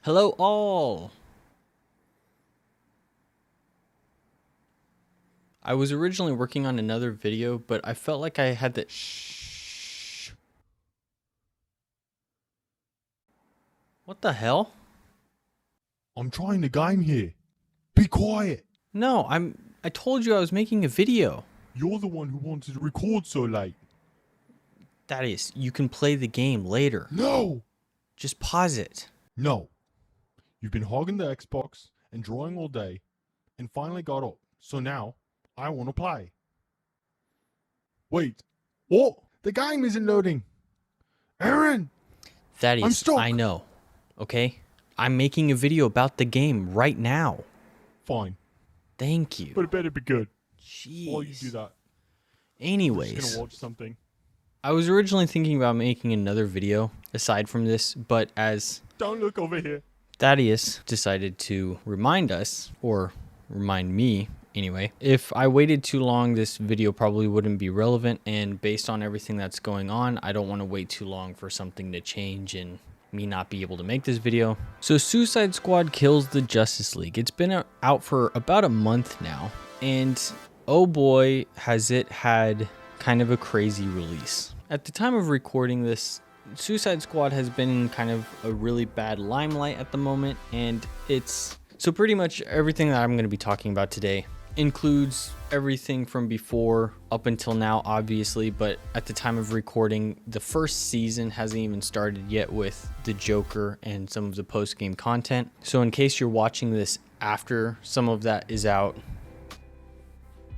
Hello all! I was originally working on another video, but I felt like I had to— Shh. What the hell? I'm trying the game here. Be quiet. No, I told you I was making a video. You're the one who wanted to record so late. Thaddeus, you can play the game later. No! Just pause it. No. You've been hogging the Xbox and drawing all day and finally got up. So now, I want to play. Wait. What? The game isn't loading. Aaron! Thaddeus, I'm stuck. I know. Okay? I'm making a video about the game right now. Fine. Thank you. But it better be good. Jeez. While you do that, I'm Anyways, just gonna watch something. I was originally thinking about making another video aside from this, but as Don't look over here. Thaddeus decided to remind us, or remind me anyway, if I waited too long, this video probably wouldn't be relevant, and based on everything that's going on, I don't want to wait too long for something to change and me not be able to make this video. So Suicide Squad Kills the Justice League. It's been out for about a month now, and oh boy, has it had kind of a crazy release. At the time of recording this, Suicide Squad has been in kind of a really bad limelight at the moment, and so pretty much everything that I'm going to be talking about today includes everything from before up until now, obviously, but at the time of recording, the first season hasn't even started yet with the Joker and some of the post-game content. So in case you're watching this after some of that is out,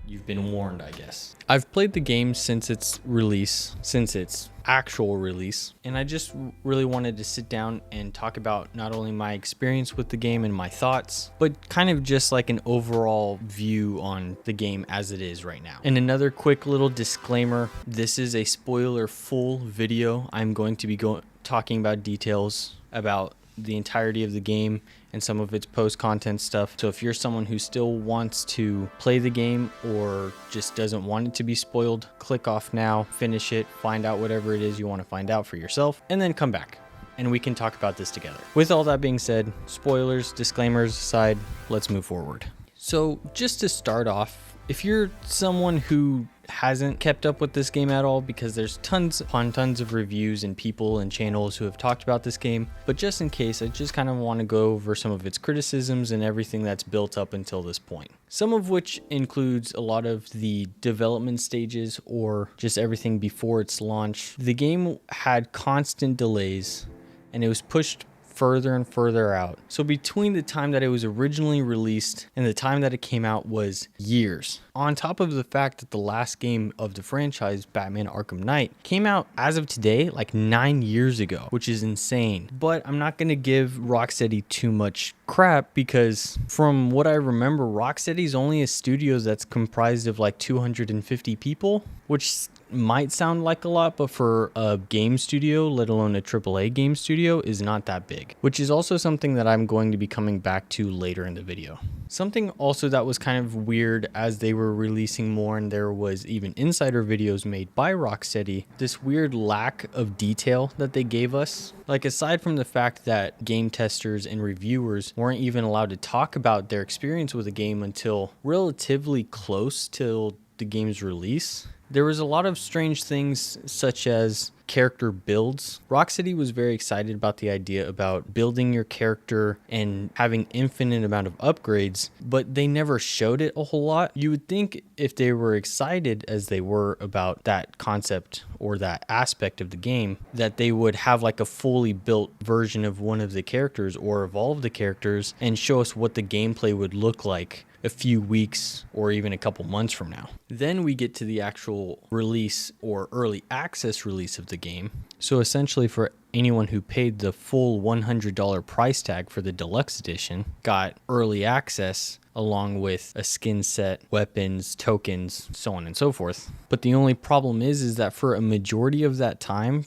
you've been warned, I guess. I've played the game since its release, since its actual release, and I just really wanted to sit down and talk about not only my experience with the game and my thoughts, but kind of just like an overall view on the game as it is right now. And another quick little disclaimer, this is a spoiler-full video. I'm going to be talking about details about the entirety of the game and some of its post-content stuff. So if you're someone who still wants to play the game or just doesn't want it to be spoiled, click off now, finish it, find out whatever it is you want to find out for yourself, and then come back and we can talk about this together. With all that being said, spoilers, disclaimers aside, let's move forward. So just to start off, if you're someone who hasn't kept up with this game at all, because there's tons upon tons of reviews and people and channels who have talked about this game, but just in case, I just kind of want to go over some of its criticisms and everything that's built up until this point. Some of which includes a lot of the development stages or just everything before its launch. The game had constant delays and it was pushed further and further out. So between the time that it was originally released and the time that it came out was years. On top of the fact that the last game of the franchise, Batman Arkham Knight, came out as of today, like 9 years ago, which is insane. But I'm not going to give Rocksteady too much crap because from what I remember, Rocksteady is only a studio that's comprised of like 250 people, which might sound like a lot, but for a game studio, let alone a AAA game studio, is not that big, which is also something that I'm going to be coming back to later in the video. Something also that was kind of weird as they were releasing more and there was even insider videos made by Rocksteady, this weird lack of detail that they gave us. Like, aside from the fact that game testers and reviewers weren't even allowed to talk about their experience with the game until relatively close till the game's release, there was a lot of strange things such as character builds. Rocksteady was very excited about the idea about building your character and having infinite amount of upgrades, but they never showed it a whole lot. You would think if they were excited as they were about that concept or that aspect of the game, that they would have like a fully built version of one of the characters or evolve the characters and show us what the gameplay would look like a few weeks or even a couple months from now. Then we get to the actual release or early access release of the game. So essentially, for anyone who paid the full $100 price tag for the deluxe edition, got early access along with a skin set, weapons, tokens, so on and so forth. But the only problem is that for a majority of that time,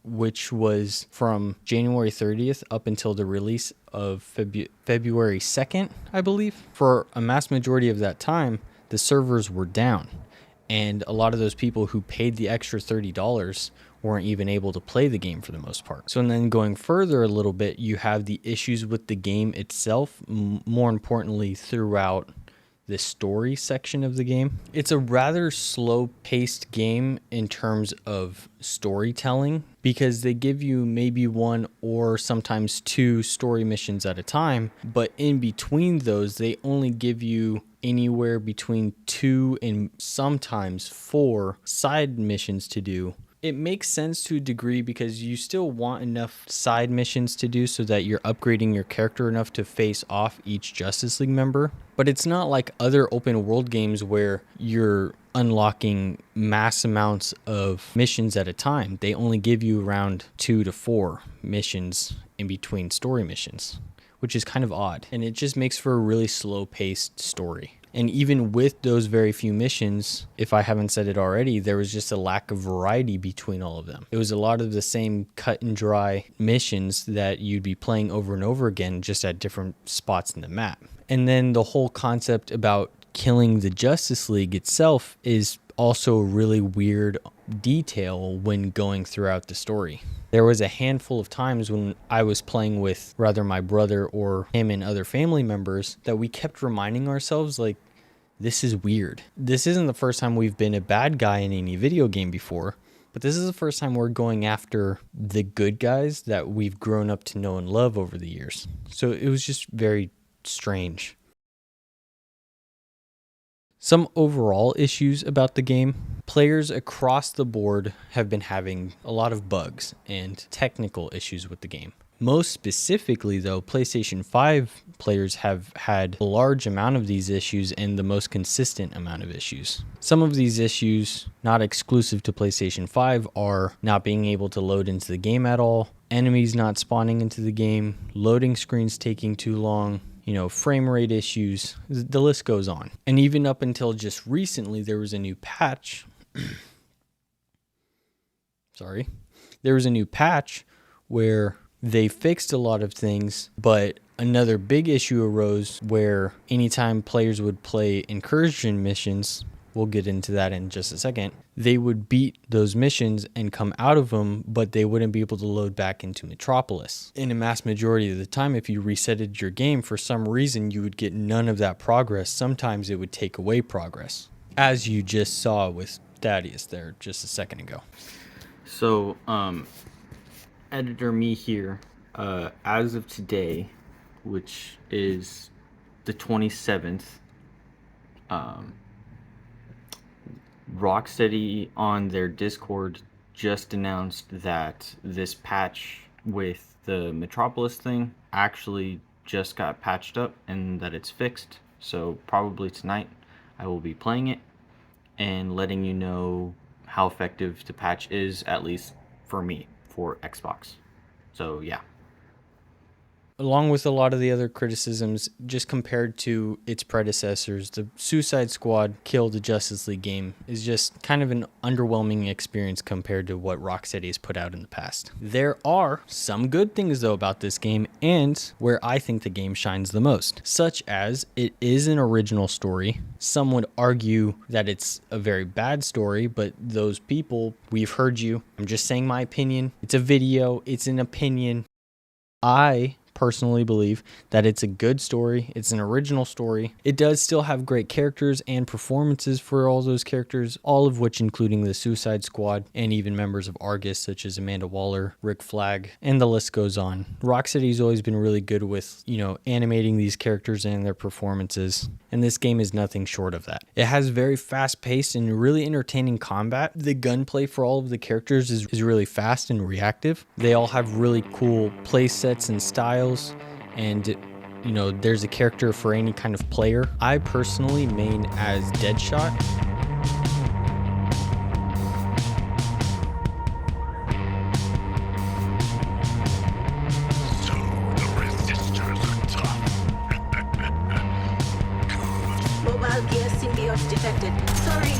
which was from January 30th up until the release of February 2nd, I believe, for a mass majority of that time, the servers were down. And a lot of those people who paid the extra $30 weren't even able to play the game for the most part. So, and then going further a little bit, you have the issues with the game itself, more importantly throughout the story section of the game. It's a rather slow-paced game in terms of storytelling because they give you maybe one or sometimes two story missions at a time, but in between those, they only give you anywhere between 2 and sometimes 4 side missions to do. It makes sense to a degree because you still want enough side missions to do so that you're upgrading your character enough to face off each Justice League member. But it's not like other open world games where you're unlocking mass amounts of missions at a time. They only give you around 2 to 4 missions in between story missions, which is kind of odd. And it just makes for a really slow-paced story. And even with those very few missions, if I haven't said it already, there was just a lack of variety between all of them. It was a lot of the same cut and dry missions that you'd be playing over and over again, just at different spots in the map. And then the whole concept about killing the Justice League itself is also a really weird detail when going throughout the story. There was a handful of times when I was playing with rather my brother or him and other family members that we kept reminding ourselves, like, this is weird. This isn't the first time we've been a bad guy in any video game before, but this is the first time we're going after the good guys that we've grown up to know and love over the years. So it was just very strange. Some overall issues about the game. Players across the board have been having a lot of bugs and technical issues with the game. Most specifically, though, PlayStation 5 players have had a large amount of these issues and the most consistent amount of issues. Some of these issues, not exclusive to PlayStation 5, are not being able to load into the game at all, enemies not spawning into the game, loading screens taking too long, frame rate issues, the list goes on. And even up until just recently, there was a new patch. There was a new patch where they fixed a lot of things, but another big issue arose where anytime players would play incursion missions, we'll get into that in just a second, they would beat those missions and come out of them, but they wouldn't be able to load back into Metropolis. In a mass majority of the time, if you resetted your game, for some reason, you would get none of that progress. Sometimes it would take away progress, as you just saw with Thaddeus there just a second ago. So, editor me here, as of today, which is the 27th, Rocksteady on their Discord just announced that this patch with the Metropolis thing actually just got patched up and that it's fixed. So probably tonight I will be playing it and letting you know how effective the patch is, at least for me, for Xbox. So yeah. Along with a lot of the other criticisms, just compared to its predecessors, the Suicide Squad Kill the Justice League game is just kind of an underwhelming experience compared to what Rocksteady has put out in the past. There are some good things, though, about this game, and where I think the game shines the most, such as it is an original story. Some would argue that it's a very bad story, but those people, we've heard you. I'm just saying my opinion. It's a video. It's an opinion. I personally believe that it's a good story. It's an original story. It does still have great characters and performances for all those characters, all of which including the Suicide Squad and even members of Argus such as Amanda Waller, Rick Flag, and the list goes on. Rocksteady's always been really good with, animating these characters and their performances, and this game is nothing short of that. It has very fast-paced and really entertaining combat. The gunplay for all of the characters is really fast and reactive. They all have really cool play sets and styles, and there's a character for any kind of player. I personally main as Deadshot. So the resistors are tough. Mobile gear symbiote detected. Sorry,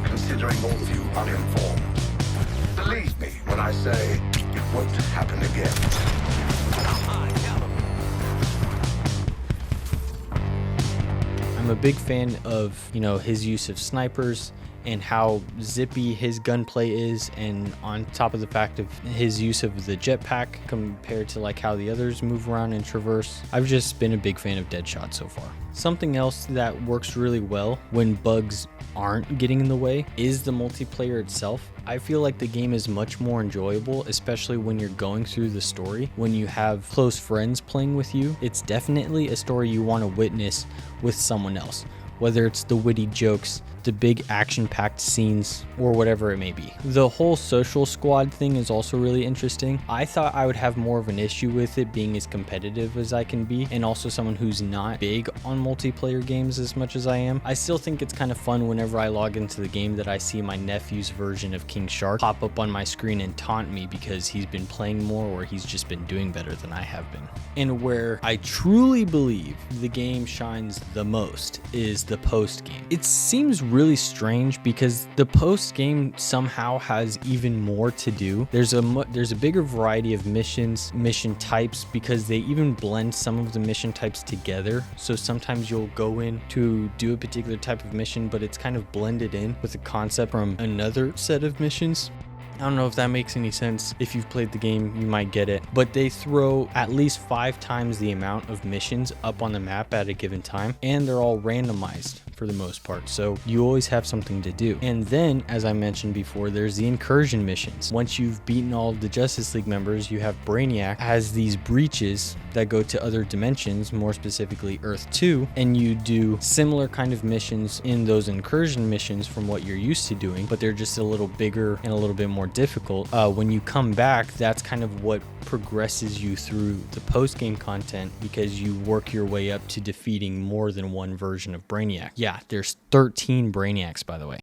Considering all of you uninformed, believe me when I say it won't happen again. I'm a big fan of, you know, his use of snipers and how zippy his gunplay is, and on top of the fact of his use of the jetpack compared to like how the others move around and traverse. I've just been a big fan of Deadshot so far. Something else that works really well when bugs aren't getting in the way is the multiplayer itself. I feel like the game is much more enjoyable, especially when you're going through the story. When you have close friends playing with you, it's definitely a story you want to witness with someone else, whether it's the witty jokes, the big action-packed scenes, or whatever it may be. The whole social squad thing is also really interesting. I thought I would have more of an issue with it being as competitive as I can be, and also someone who's not big on multiplayer games as much as I am. I still think it's kind of fun whenever I log into the game that I see my nephew's version of King Shark pop up on my screen and taunt me because he's been playing more or he's just been doing better than I have been. And where I truly believe the game shines the most is the post game. It seems really strange because the post game somehow has even more to do. There's a bigger variety of mission types, because they even blend some of the mission types together. So sometimes you'll go in to do a particular type of mission, but it's kind of blended in with a concept from another set of missions. I don't know if that makes any sense. If you've played the game, you might get it. But they throw at least 5 times the amount of missions up on the map at a given time, and they're all randomized for the most part, so you always have something to do. And then, as I mentioned before, there's the incursion missions. Once you've beaten all of the Justice League members, you have Brainiac has these breaches that go to other dimensions, more specifically Earth 2, and you do similar kind of missions in those incursion missions from what you're used to doing, but they're just a little bigger and a little bit more difficult. When you come back, that's kind of what progresses you through the post-game content, because you work your way up to defeating more than one version of Brainiac. Yeah, there's 13 Brainiacs, by the way.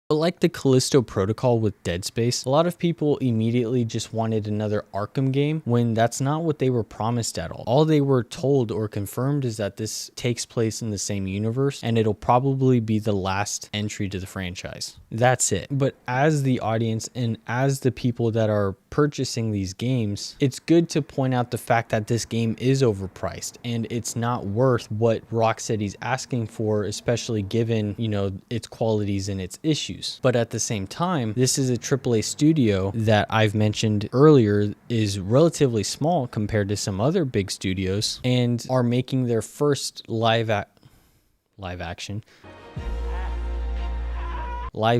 But like the Callisto Protocol with Dead Space, a lot of people immediately just wanted another Arkham game when that's not what they were promised at all. All they were told or confirmed is that this takes place in the same universe and it'll probably be the last entry to the franchise. That's it. But as the audience and as the people that are purchasing these games, it's good to point out the fact that this game is overpriced and it's not worth what Rocksteady's asking for, especially given, you know, its qualities and its issues. But at the same time, this is a AAA studio that I've mentioned earlier is relatively small compared to some other big studios, and are making their first live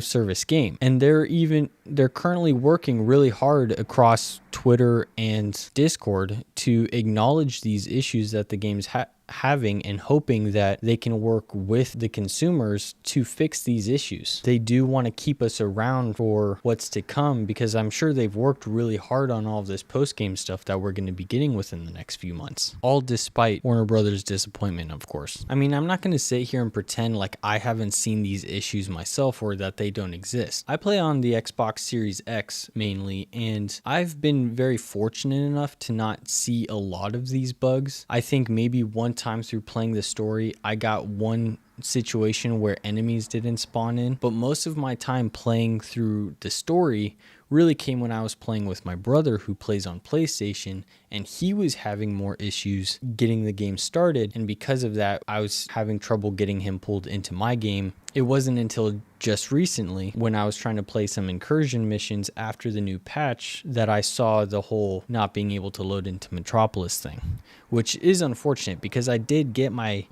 service game. And they're currently working really hard across Twitter and Discord to acknowledge these issues that the game's having, and hoping that they can work with the consumers to fix these issues. They do want to keep us around for what's to come, because I'm sure they've worked really hard on all of this post-game stuff that we're going to be getting within the next few months. All despite Warner Brothers' disappointment, of course. I mean, I'm not going to sit here and pretend like I haven't seen these issues myself or that they don't exist. I play on the Xbox Series X mainly, and I've been very fortunate enough to not see a lot of these bugs. I think maybe one time through playing the story, I got one situation where enemies didn't spawn in, but most of my time playing through the story really came when I was playing with my brother who plays on PlayStation, and he was having more issues getting the game started, and because of that I was having trouble getting him pulled into my game. It wasn't until just recently, when I was trying to play some incursion missions after the new patch, that I saw the whole not being able to load into Metropolis thing, which is unfortunate because I did get my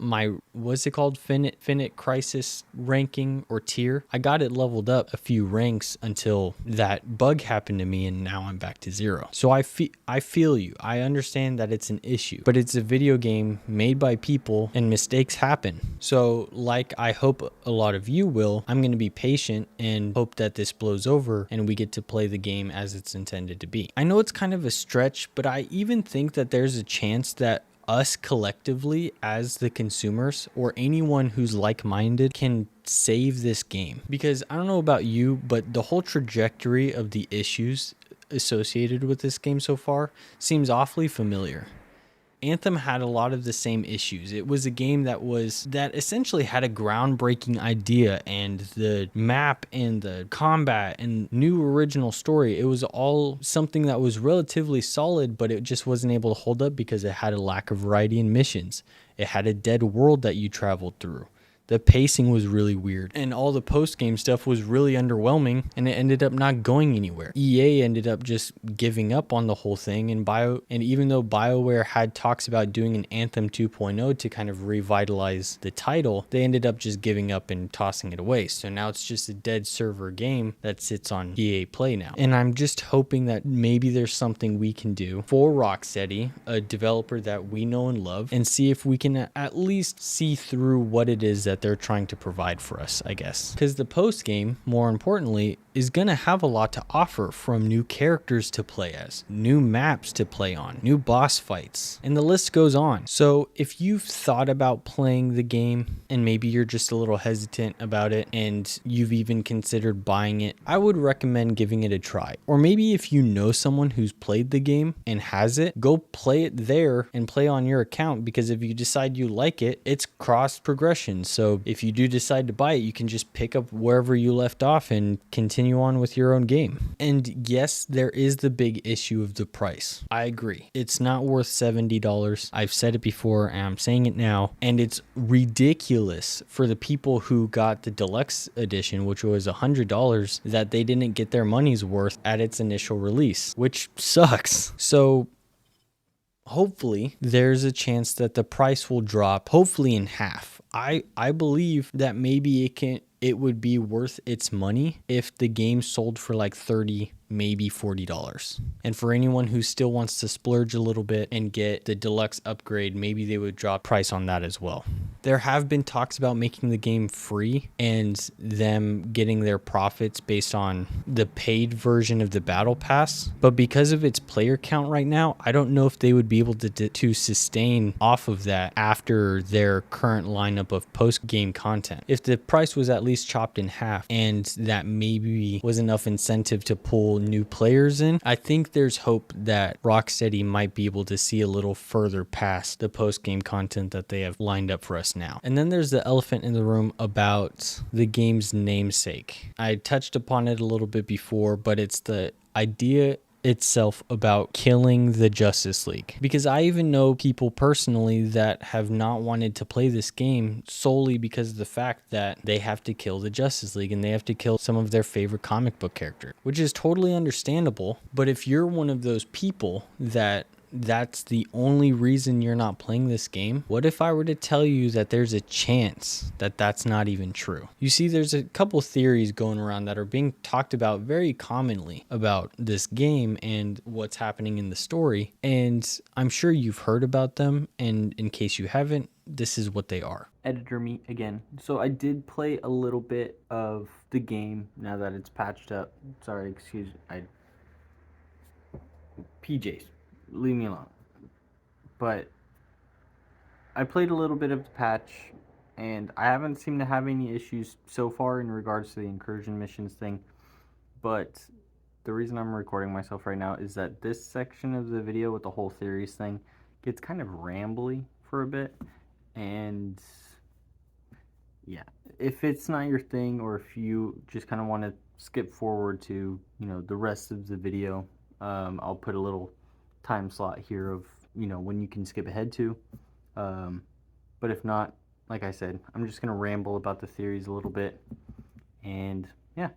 what's it called, Finite Crisis ranking or tier. I got it leveled up a few ranks until that bug happened to me, and now I'm back to 0. So I feel you. I understand that it's an issue, but it's a video game made by people and mistakes happen. So like I hope a lot of you will, I'm going to be patient and hope that this blows over and we get to play the game as it's intended to be. I know it's kind of a stretch, but I even think that there's a chance that us collectively as the consumers, or anyone who's like-minded, can save this game. Because I don't know about you, but the whole trajectory of the issues associated with this game so far seems awfully familiar. Anthem had a lot of the same issues. It was a game that essentially had a groundbreaking idea, and the map and the combat and new original story, it was all something that was relatively solid, but it just wasn't able to hold up because it had a lack of variety in missions. It had a dead world that you traveled through. The pacing was really weird, and all the post-game stuff was really underwhelming, and it ended up not going anywhere. EA ended up just giving up on the whole thing, and even though BioWare had talks about doing an Anthem 2.0 to kind of revitalize the title, they ended up just giving up and tossing it away. So now it's just a dead server game that sits on EA Play now. And I'm just hoping that maybe there's something we can do for Rocksteady, a developer that we know and love, and see if we can at least see through what it is that they're trying to provide for us, I guess. Because the post game, more importantly, is going to have a lot to offer, from new characters to play as, new maps to play on, new boss fights, and the list goes on. So if you've thought about playing the game and maybe you're just a little hesitant about it and you've even considered buying it, I would recommend giving it a try. Or maybe if you know someone who's played the game and has it, go play it there and play on your account, because if you decide you like it, it's cross progression. So if you do decide to buy it, you can just pick up wherever you left off and continue on with your own game. And yes, there is the big issue of the price. I agree. It's not worth $70. I've said it before and I'm saying it now. And it's ridiculous for the people who got the deluxe edition, which was $100, that they didn't get their money's worth at its initial release, which sucks. So hopefully there's a chance that the price will drop, hopefully in half. I believe that maybe it would be worth its money if the game sold for like $30, maybe $40. And for anyone who still wants to splurge a little bit and get the deluxe upgrade, maybe they would drop price on that as well. There have been talks about making the game free and them getting their profits based on the paid version of the battle pass, but because of its player count right now, I don't know if they would be able to sustain off of that after their current lineup of post-game content. If the price was at least chopped in half and that maybe was enough incentive to pull new players in, I think there's hope that Rocksteady might be able to see a little further past the post-game content that they have lined up for us now. And then there's the elephant in the room about the game's namesake. I touched upon it a little bit before, but it's the idea itself about killing the Justice League, because I even know people personally that have not wanted to play this game solely because of the fact that they have to kill the Justice League and they have to kill some of their favorite comic book characters, which is totally understandable. But if you're one of those people that's the only reason you're not playing this game, what if I were to tell you that there's a chance that that's not even true? You see, there's a couple theories going around that are being talked about very commonly about this game and what's happening in the story, and I'm sure you've heard about them, and in case you haven't, this is what they are. Editor me again. So I did play a little bit of the game now that it's patched up. Sorry, excuse me. PJs. Leave me alone. But I played a little bit of the patch, and I haven't seemed to have any issues so far in regards to the incursion missions thing. But the reason I'm recording myself right now is that this section of the video with the whole theories thing gets kind of rambly for a bit. And yeah, if it's not your thing, or if you just kind of want to skip forward to, the rest of the video, I'll put a little time slot here of when you can skip ahead to, but if not, like I said, I'm just gonna ramble about the theories a little bit, and yeah.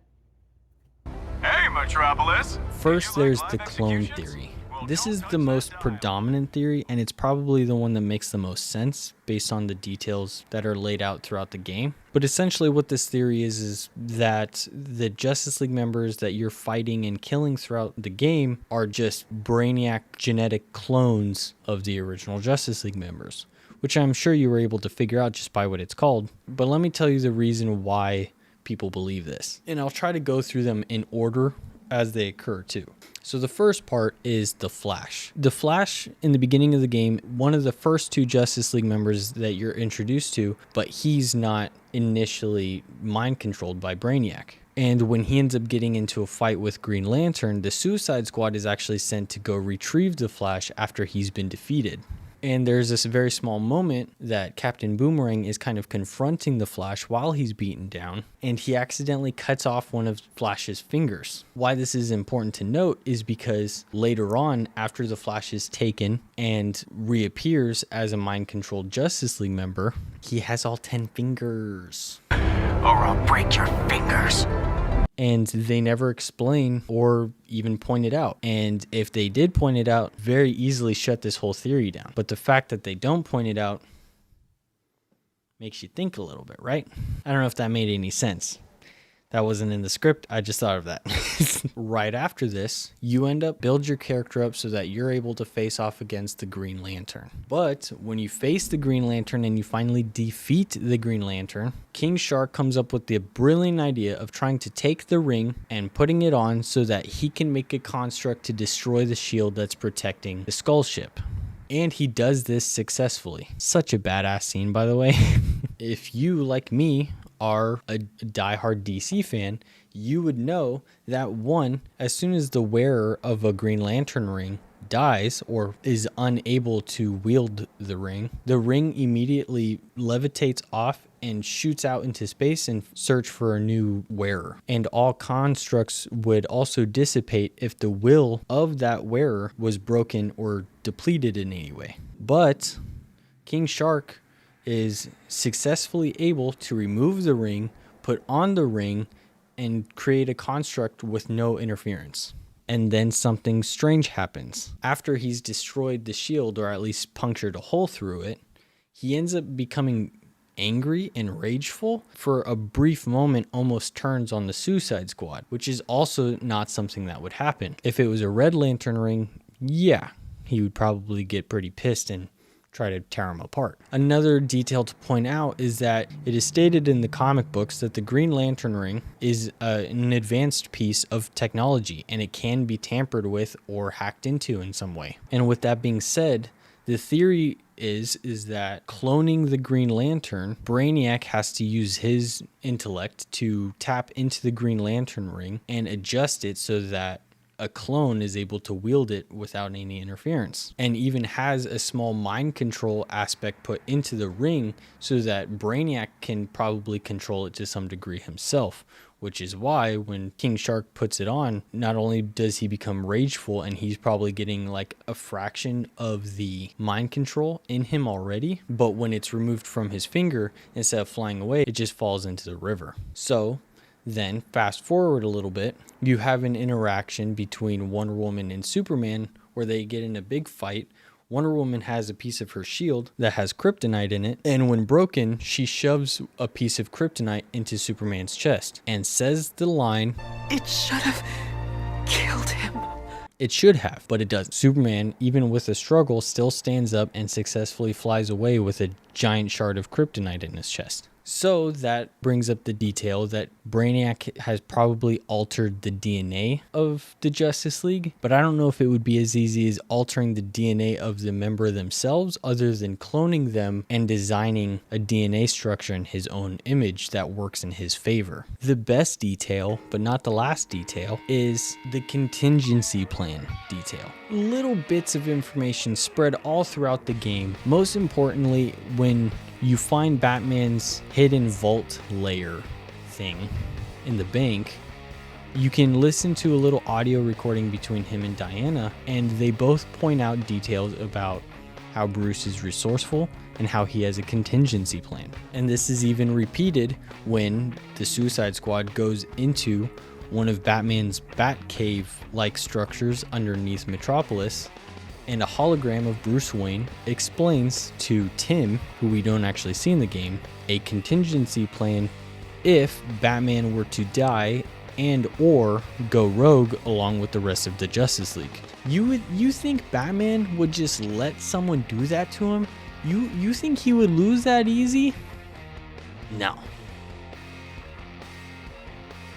Hey, Metropolis! First, there's the clone theory. This is the most predominant theory, and it's probably the one that makes the most sense based on the details that are laid out throughout the game. But essentially what this theory is that the Justice League members that you're fighting and killing throughout the game are just Brainiac genetic clones of the original Justice League members, which I'm sure you were able to figure out just by what it's called. But let me tell you the reason why people believe this, and I'll try to go through them in order as they occur too. So the first part is the Flash. The Flash, in the beginning of the game, one of the first two Justice League members that you're introduced to, but he's not initially mind controlled by Brainiac. And when he ends up getting into a fight with Green Lantern, the Suicide Squad is actually sent to go retrieve the Flash after he's been defeated. And there's this very small moment that Captain Boomerang is kind of confronting the Flash while he's beaten down, and he accidentally cuts off one of Flash's fingers. Why this is important to note is because later on, after the Flash is taken and reappears as a mind-controlled Justice League member, he has all 10 fingers. Or I'll break your fingers. And they never explain or even point it out. And if they did point it out, very easily shut this whole theory down. But the fact that they don't point it out makes you think a little bit, right? I don't know if that made any sense. That wasn't in the script. I just thought of that. Right after this, you end up build your character up so that you're able to face off against the Green Lantern. But when you face the Green Lantern and you finally defeat the Green Lantern, King Shark comes up with the brilliant idea of trying to take the ring and putting it on so that he can make a construct to destroy the shield that's protecting the Skull ship. And he does this successfully. Such a badass scene, by the way. If you, like me, are a diehard DC fan, you would know that one, as soon as the wearer of a Green Lantern ring dies or is unable to wield the ring immediately levitates off and shoots out into space in search for a new wearer. And all constructs would also dissipate if the will of that wearer was broken or depleted in any way. But King Shark is successfully able to remove the ring, put on the ring, and create a construct with no interference. And then something strange happens. After he's destroyed the shield, or at least punctured a hole through it, he ends up becoming angry and rageful. For a brief moment, almost turns on the Suicide Squad, which is also not something that would happen. If it was a Red Lantern ring, yeah, he would probably get pretty pissed and try to tear them apart. Another detail to point out is that it is stated in the comic books that the Green Lantern ring is an advanced piece of technology, and it can be tampered with or hacked into in some way. And with that being said, the theory is that cloning the Green Lantern, Brainiac has to use his intellect to tap into the Green Lantern ring and adjust it so that a clone is able to wield it without any interference, and even has a small mind control aspect put into the ring so that Brainiac can probably control it to some degree himself, which is why when King Shark puts it on, not only does he become rageful and he's probably getting like a fraction of the mind control in him already, but when it's removed from his finger, instead of flying away, it just falls into the river. So then fast forward a little bit, you have an interaction between Wonder Woman and Superman where they get in a big fight. Wonder Woman has a piece of her shield that has kryptonite in it, and when broken, she shoves a piece of kryptonite into Superman's chest and says the line, "It should have killed him." It should have, but it doesn't. Superman, even with a struggle, still stands up and successfully flies away with a giant shard of kryptonite in his chest. So that brings up the detail that Brainiac has probably altered the DNA of the Justice League, but I don't know if it would be as easy as altering the DNA of the member themselves other than cloning them and designing a DNA structure in his own image that works in his favor. The best detail, but not the last detail, is the contingency plan detail. Little bits of information spread all throughout the game. Most importantly, when you find Batman's hidden vault layer thing in the bank, you can listen to a little audio recording between him and Diana, and they both point out details about how Bruce is resourceful and how he has a contingency plan. And this is even repeated when the Suicide Squad goes into one of Batman's Batcave-like structures underneath Metropolis, and a hologram of Bruce Wayne explains to Tim, who we don't actually see in the game, a contingency plan if Batman were to die and or go rogue along with the rest of the Justice League. You think Batman would just let someone do that to him? You think he would lose that easy? No.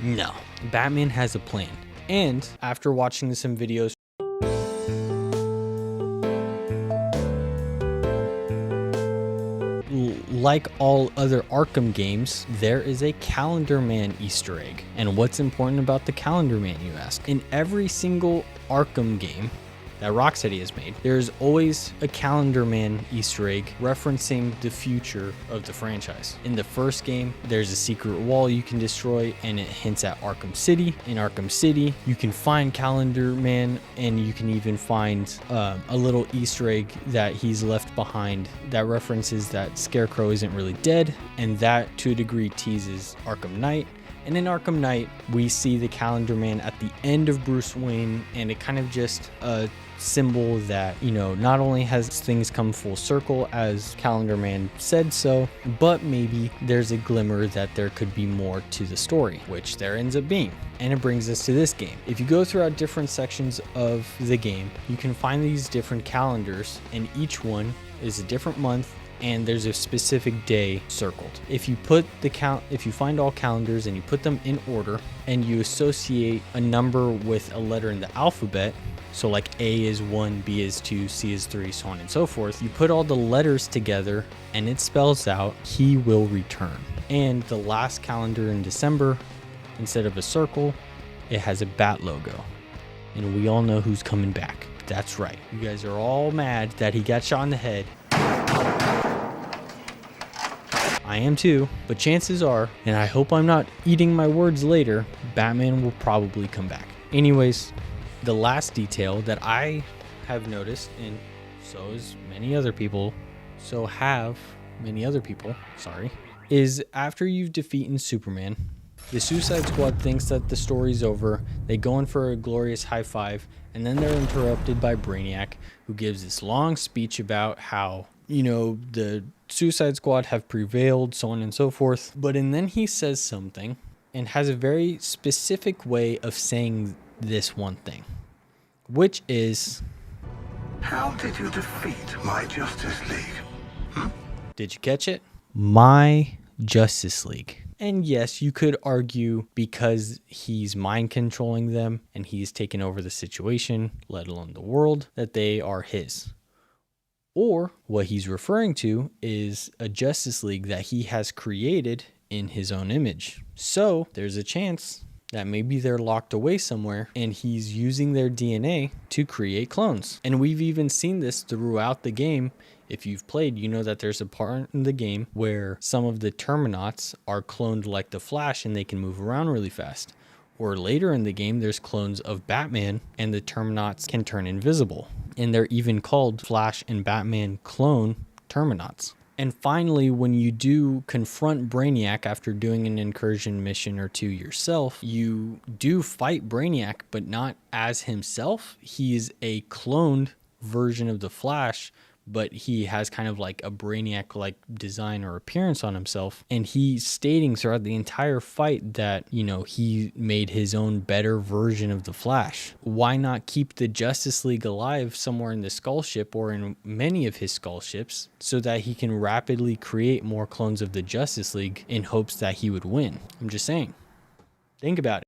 No. Batman has a plan. And after watching some videos, like all other Arkham games, there is a Calendar Man Easter egg. And what's important about the Calendar Man, you ask? In every single Arkham game that Rocksteady has made. There's always a Calendar Man Easter egg referencing the future of the franchise. In the first game, there's a secret wall you can destroy and it hints at Arkham City. In Arkham City, you can find Calendar Man and you can even find a little Easter egg that he's left behind that references that Scarecrow isn't really dead, and that to a degree teases Arkham Knight. And in Arkham Knight, we see the Calendar Man at the end of Bruce Wayne, and it kind of just a symbol that, you know, not only has things come full circle as Calendar Man said so, but maybe there's a glimmer that there could be more to the story, which there ends up being. And it brings us to this game. If you go throughout different sections of the game, you can find these different calendars, and each one is a different month, and there's a specific day circled. If you find all calendars and you put them in order and you associate a number with a letter in the alphabet, so like A is 1, B is 2, C is 3, so on and so forth, you put all the letters together and it spells out "He will return." And the last calendar in December, instead of a circle, it has a bat logo. And we all know who's coming back. That's right. You guys are all mad that he got shot in the head. I am too, but chances are, and I hope I'm not eating my words later, Batman will probably come back. Anyways, the last detail that I have noticed, and so have many other people, is after you've defeated Superman, the Suicide Squad thinks that the story's over, they go in for a glorious high five, and then they're interrupted by Brainiac, who gives this long speech about how, you know, the Suicide Squad have prevailed, so on and so forth. And then he says something and has a very specific way of saying this one thing, which is, How did you defeat my Justice League? did you catch it? My Justice League. And yes, you could argue because he's mind controlling them and he's taken over the situation, let alone the world, that they are his. Or what he's referring to is a Justice League that he has created in his own image. So there's a chance that maybe they're locked away somewhere and he's using their DNA to create clones. And we've even seen this throughout the game. If you've played, you know that there's a part in the game where some of the Terminauts are cloned like the Flash and they can move around really fast. Or later in the game, there's clones of Batman and the Terminauts can turn invisible. And they're even called Flash and Batman clone Terminauts. And finally, when you do confront Brainiac after doing an incursion mission or two yourself, you do fight Brainiac, but not as himself. He is a cloned version of the Flash, but he has kind of like a Brainiac-like design or appearance on himself. And he's stating throughout the entire fight that, you know, he made his own better version of the Flash. Why not keep the Justice League alive somewhere in the Skull Ship or in many of his Skull Ships so that he can rapidly create more clones of the Justice League in hopes that he would win? I'm just saying. Think about it.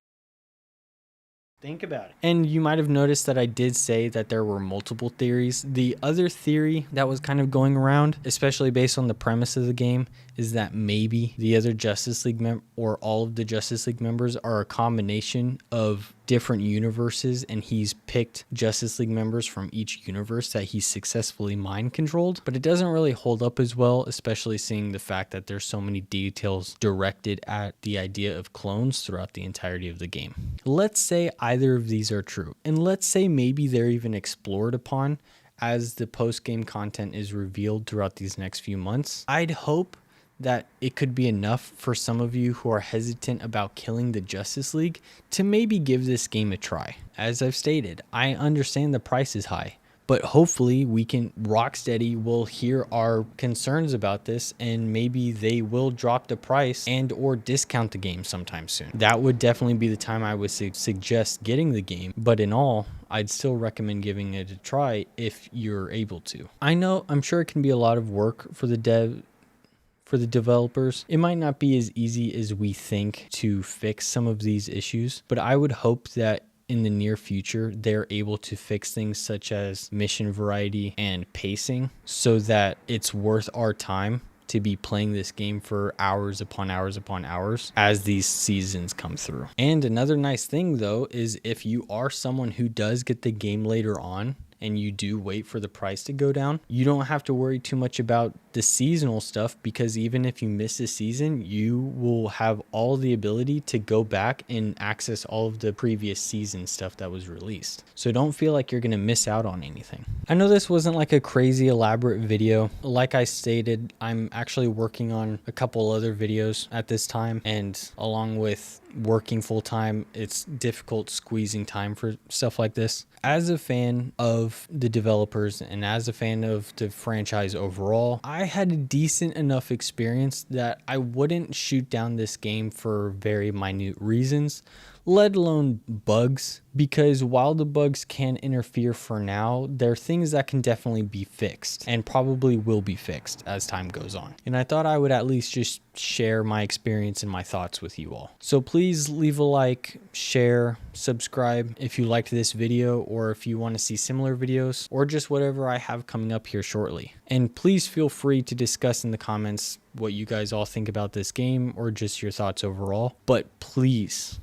Think about it. And you might have noticed that I did say that there were multiple theories. The other theory that was kind of going around, especially based on the premise of the game, is that maybe the other Justice League or all of the Justice League members are a combination of different universes, and he's picked Justice League members from each universe that he's successfully mind controlled. But it doesn't really hold up as well, especially seeing the fact that there's so many details directed at the idea of clones throughout the entirety of the game. Let's say either of these are true, and let's say maybe they're even explored upon as the post-game content is revealed throughout these next few months. I'd hope that it could be enough for some of you who are hesitant about killing the Justice League to maybe give this game a try. As I've stated, I understand the price is high, but hopefully Rocksteady will hear our concerns about this and maybe they will drop the price and or discount the game sometime soon. That would definitely be the time I would suggest getting the game, but in all, I'd still recommend giving it a try if you're able to. I'm sure it can be a lot of work for the developers. It might not be as easy as we think to fix some of these issues, but I would hope that in the near future, they're able to fix things such as mission variety and pacing so that it's worth our time to be playing this game for hours upon hours upon hours as these seasons come through. And another nice thing though is if you are someone who does get the game later on and you do wait for the price to go down, you don't have to worry too much about the seasonal stuff, because even if you miss a season, you will have all the ability to go back and access all of the previous season stuff that was released. So don't feel like you're going to miss out on anything. I know this wasn't like a crazy elaborate video. Like I stated, I'm actually working on a couple other videos at this time, and along with working full time, it's difficult squeezing time for stuff like this. As a fan of the developers and as a fan of the franchise overall, I had a decent enough experience that I wouldn't shoot down this game for very minute reasons, let alone bugs, because while the bugs can interfere for now, there are things that can definitely be fixed and probably will be fixed as time goes on. And I thought I would at least just share my experience and my thoughts with you all. So please leave a like, share, subscribe if you liked this video, or if you want to see similar videos, or just whatever I have coming up here shortly. And please feel free to discuss in the comments what you guys all think about this game, or just your thoughts overall. But please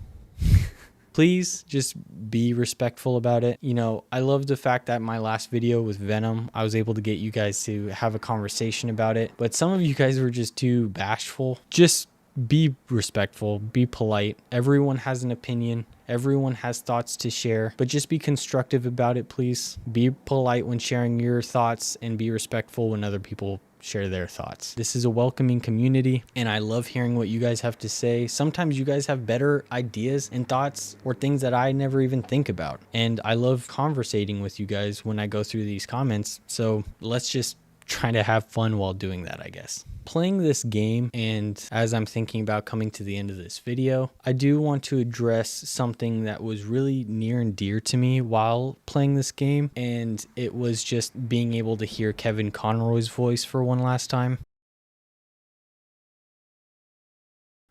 just be respectful about it. You know, I love the fact that my last video with Venom, I was able to get you guys to have a conversation about it, but some of you guys were just too bashful. Just be respectful, be polite. Everyone has an opinion. Everyone has thoughts to share, but just be constructive about it, please. Be polite when sharing your thoughts and be respectful when other people share their thoughts. This is a welcoming community, and I love hearing what you guys have to say. Sometimes you guys have better ideas and thoughts or things that I never even think about, and I love conversating with you guys when I go through these comments. So let's just try to have fun while doing that, I guess. Playing this game, and as I'm thinking about coming to the end of this video, I do want to address something that was really near and dear to me while playing this game, and it was just being able to hear Kevin Conroy's voice for one last time.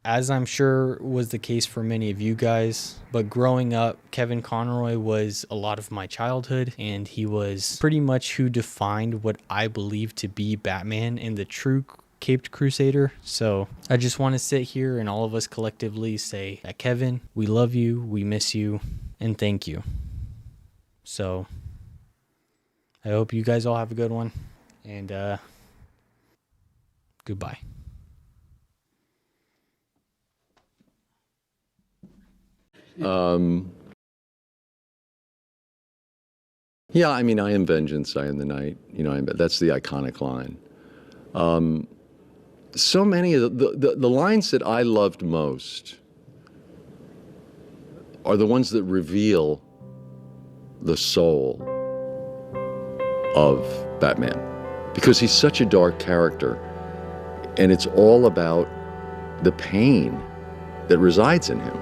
As I'm sure was the case for many of you guys, but growing up, Kevin Conroy was a lot of my childhood, and he was pretty much who defined what I believe to be Batman and the true Caped Crusader. So I just want to sit here and all of us collectively say that Kevin, we love you, we miss you, and thank you. So I hope you guys all have a good one, and goodbye. Yeah, I mean, I am vengeance, I am the night. You know, that's the iconic line. So many of the lines that I loved most are the ones that reveal the soul of Batman, because he's such a dark character, and it's all about the pain that resides in him.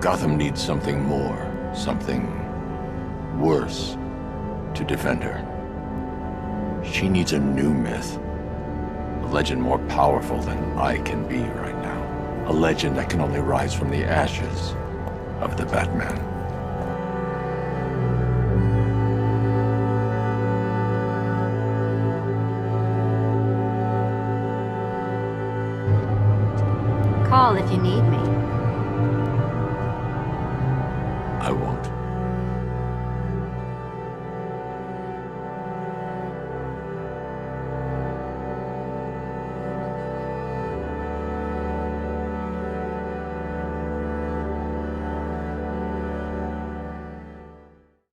Gotham needs something more, something worse to defend her. She needs a new myth, a legend more powerful than I can be right now. A legend that can only rise from the ashes of the Batman. Call if you need me.